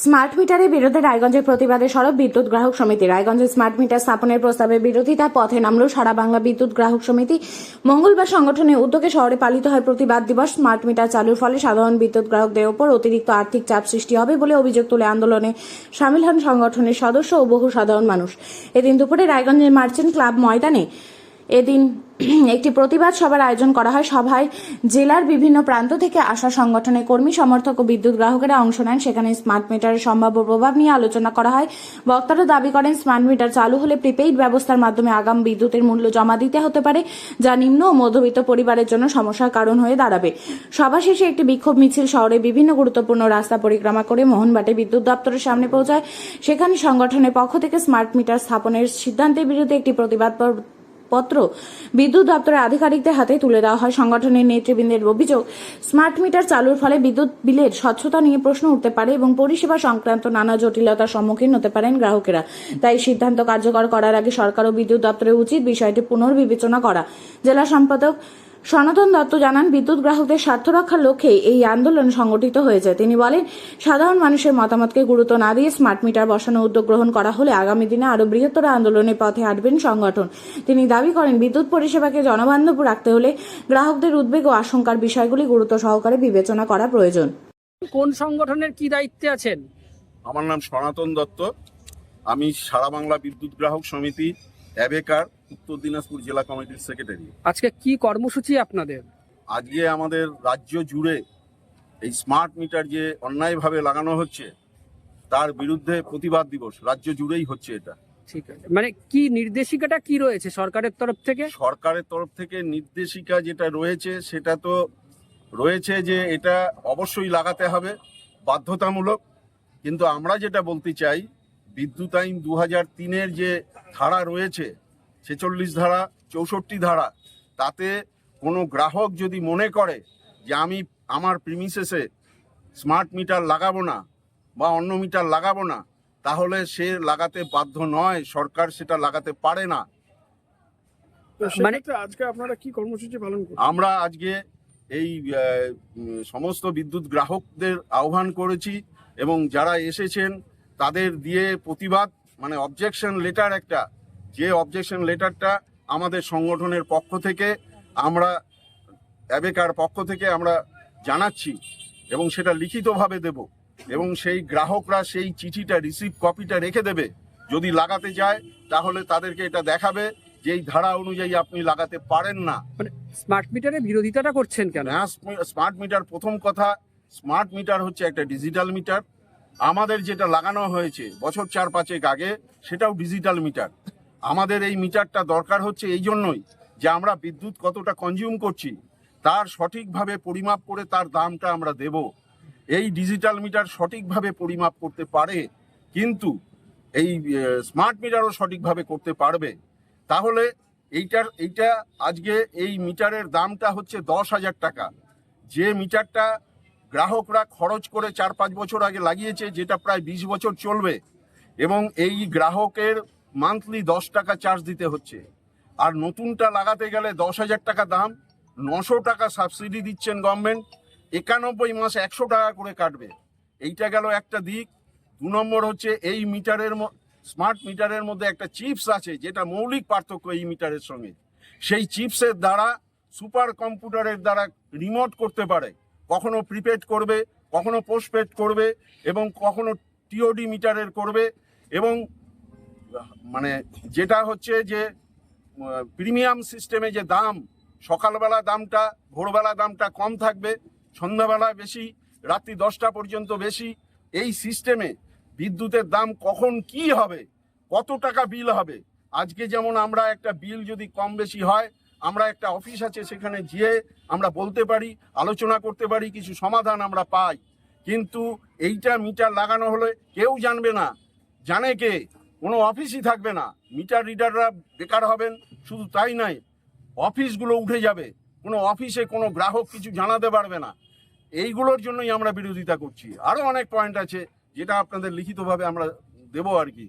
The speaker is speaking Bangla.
স্মার্ট মিটারের বিরুদ্ধে রায়গঞ্জের প্রতিবাদে সরব বিদ্যুৎ গ্রাহক সমিতি। রায়গঞ্জে স্মার্ট মিটার স্থাপনের প্রস্তাবের বিরোধিতায় পথে নামল সারা বাংলা বিদ্যুৎ গ্রাহক সমিতি। মঙ্গলবার সংগঠনের উদ্যোগে শহরে পালিত হয় প্রতিবাদ দিবস। স্মার্ট মিটার চালুর ফলে সাধারণ বিদ্যুৎ গ্রাহকদের ওপর অতিরিক্ত আর্থিক চাপ সৃষ্টি হবে বলে অভিযোগ তুলে আন্দোলনে সামিল হন সংগঠনের সদস্য ও বহু সাধারণ মানুষ। এদিন দুপুরে রায়গঞ্জের মার্চেন্ট ক্লাব ময়দানে এদিন একটি প্রতিবাদ সভার আয়োজন করা হয়। সভায় জেলার বিভিন্ন প্রান্ত থেকে আসা সংগঠনের কর্মী, সমর্থক ও বিদ্যুৎ গ্রাহকেরা অংশ নেন। সেখানে স্মার্ট মিটারের সম্ভাব্য প্রভাব নিয়ে আলোচনা করা হয়। বক্তারা দাবি করেন, স্মার্ট মিটার চালু হলে প্রিপেইড ব্যবস্থার মাধ্যমে আগাম বিদ্যুতের মূল্য জমা দিতে হতে পারে, যা নিম্ন ও মধ্যবিত্ত পরিবারের জন্য সমস্যার কারণ হয়ে দাঁড়াবে। সভা শেষে একটি বিক্ষোভ মিছিল শহরে বিভিন্ন গুরুত্বপূর্ণ রাস্তা পরিক্রমা করে মোহনবাটে বিদ্যুৎ দপ্তরের সামনে পৌঁছায়। সেখানে সংগঠনের পক্ষ থেকে স্মার্ট মিটার স্থাপনের সিদ্ধান্তের বিরুদ্ধে একটি প্রতিবাদ পত্র বিদ্যুৎ দপ্তরের আধিকারিকদের হাতে তুলে দেওয়া হয়। সংগঠনের নেতৃবৃন্দের অভিযোগ, স্মার্ট মিটার চালুর ফলে বিদ্যুৎ বিলের স্বচ্ছতা নিয়ে প্রশ্ন উঠতে পারে এবং পরিষেবা সংক্রান্ত নানা জটিলতার সম্মুখীন হতে পারেন গ্রাহকেরা। তাই সিদ্ধান্ত কার্যকর করার আগে সরকার ও বিদ্যুৎ দপ্তরের উচিত বিষয়টি পুনর্বিবেচনা করা। জেলা সম্পাদক সনাতন দত্ত জানান, বিদ্যুৎ গ্রাহকদের স্বার্থ রক্ষার লক্ষ্যে এই আন্দোলন সংগঠিত হয়েছে। তিনি বলেন, সাধারণ মানুষের মতামতকে গুরুত্ব না দিয়ে স্মার্ট মিটার বসানোর উদ্যোগ গ্রহণ করা হলে আগামী দিনে আরো বৃহত্তর আন্দোলনের পথে হাঁটবেন সংগঠন। তিনি দাবি করেন, বিদ্যুৎ পরিষেবাকে জনবান্ধব রাখতে হলে গ্রাহকদের উদ্বেগ ও আশঙ্কার বিষয়গুলি গুরুত্ব সহকারে বিবেচনা করা প্রয়োজন। কোন সংগঠনের কি দায়িত্বে আছেন? আমার নাম সনাতন দত্ত। আমি সারা বাংলা বিদ্যুৎ গ্রাহক সমিতি অ্যাবেকার উত্তর দিনাজপুর জেলা কমিটির সেক্রেটারি। আজকে কি কর্মসূচি আপনাদের? আজকে আমাদের রাজ্য জুড়ে এই স্মার্ট মিটার যে অন্যায়ভাবে লাগানো হচ্ছে তার বিরুদ্ধে প্রতিবাদ দিবস রাজ্য জুড়েই হচ্ছে। এটা ঠিক আছে, মানে কি নির্দেশিকাটা কি রয়েছে সরকারের তরফ থেকে? সরকারের তরফ থেকে নির্দেশিকা যেটা রয়েছে সেটা তো রয়েছে যে এটা অবশ্যই লাগাতে হবে, বাধ্যতামূলক। কিন্তু আমরা যেটা বলতে চাই, বিদ্যুৎ আইন 2003-এর যে ধারা রয়েছে, 46 ধারা 64 ধারা, তাতে কোনো গ্রাহক যদি মনে করে যে আমি আমার প্রিমিসেসে স্মার্ট মিটার লাগাবো না বা অন্য মিটার লাগাবো না, তাহলে সে লাগাতে বাধ্য নয়, সরকার সেটা লাগাতে পারে না। মানে আজকে আপনারা কি কর্মসূচি পালন করছেন? আমরা আজকে এই সমস্ত বিদ্যুৎ গ্রাহকদের আহ্বান করেছি এবং যারা এসেছেন তাদের দিয়ে প্রতিবাদ, মানে অবজেকশন লেটার, একটা যে অবজেকশন লেটারটা আমাদের সংগঠনের পক্ষ থেকে, আমরা অ্যাবেকার পক্ষ থেকে আমরা জানাচ্ছি এবং সেটা লিখিতভাবে দেব এবং সেই গ্রাহকরা সেই চিঠিটা রিসিভ কপিটা রেখে দেবে। যদি লাগাতে যায় তাহলে তাদেরকে এটা দেখাবে যে এই ধারা অনুযায়ী আপনি লাগাতে পারেন না। মানে স্মার্ট মিটারের বিরোধিতাটা করছেন কেন? স্মার্ট মিটার, প্রথম কথা, স্মার্ট মিটার হচ্ছে একটা ডিজিটাল মিটার। আমাদের যেটা লাগানো হয়েছে বছর 4-5 আগে, সেটাও ডিজিটাল মিটার। আমাদের এই মিটারটা দরকার হচ্ছে এই জন্যই যে আমরা বিদ্যুৎ কতটা কনজিউম করছি তার সঠিকভাবে পরিমাপ করে তার দামটা আমরা দেব। এই ডিজিটাল মিটার সঠিকভাবে পরিমাপ করতে পারে, কিন্তু এই স্মার্ট মিটারও সঠিকভাবে করতে পারবে। তাহলে এইটা আজকে এই মিটারের দামটা হচ্ছে 10,000 টাকা। যে মিটারটা গ্রাহকরা খরচ করে 4-5 বছর আগে লাগিয়েছে, যেটা প্রায় 20 বছর চলবে, এবং এই গ্রাহকের মান্থলি 10 টাকা চার্জ দিতে হচ্ছে। আর নতুনটা লাগাতে গেলে 10,000 টাকা দাম, 900 টাকা সাবসিডি দিচ্ছেন গভর্নমেন্ট, 91 মাস 100 টাকা করে কাটবে। এইটা গেল একটা দিক। 2 নম্বর হচ্ছে এই মিটারের স্মার্ট মিটারের মধ্যে একটা চিপস আছে, যেটা মৌলিক পার্থক্য এই মিটারের সঙ্গে। সেই চিপসের দ্বারা, সুপার কম্পিউটারের দ্বারা রিমোট করতে পারে, কখনো প্রিপেড করবে, কখনো পোস্টপেড করবে, এবং কখনো টিওডি মিটারের করবে। এবং মানে যেটা হচ্ছে যে প্রিমিয়াম সিস্টেমে যে দাম, সকালবেলা দামটা, ভোরবেলা দামটা কম থাকবে, সন্ধ্যাবেলা বেশি, রাত্রি 10টা পর্যন্ত বেশি। এই সিস্টেমে বিদ্যুতের দাম কখন কি হবে, কত টাকা বিল হবে, আজকে যেমন আমরা একটা বিল যদি কম বেশি হয়, আমরা একটা অফিস আছে, সেখানে গিয়ে আমরা বলতে পারি, আলোচনা করতে পারি, কিছু সমাধান আমরা পাই। কিন্তু এইটা মিটার লাগানো হলে কেউ জানবে না, জানে কে? কোনো অফিসই থাকবে না, মিটার রিডাররা বেকার হবেন। শুধু তাই নয়, অফিসগুলো উঠে যাবে, কোনো অফিসে কোনো গ্রাহক কিছু জানাতে পারবে না। এইগুলোর জন্যই আমরা বিরোধিতা করছি। আরও অনেক পয়েন্ট আছে যেটা আপনাদের লিখিতভাবে আমরা দেবো আর কি।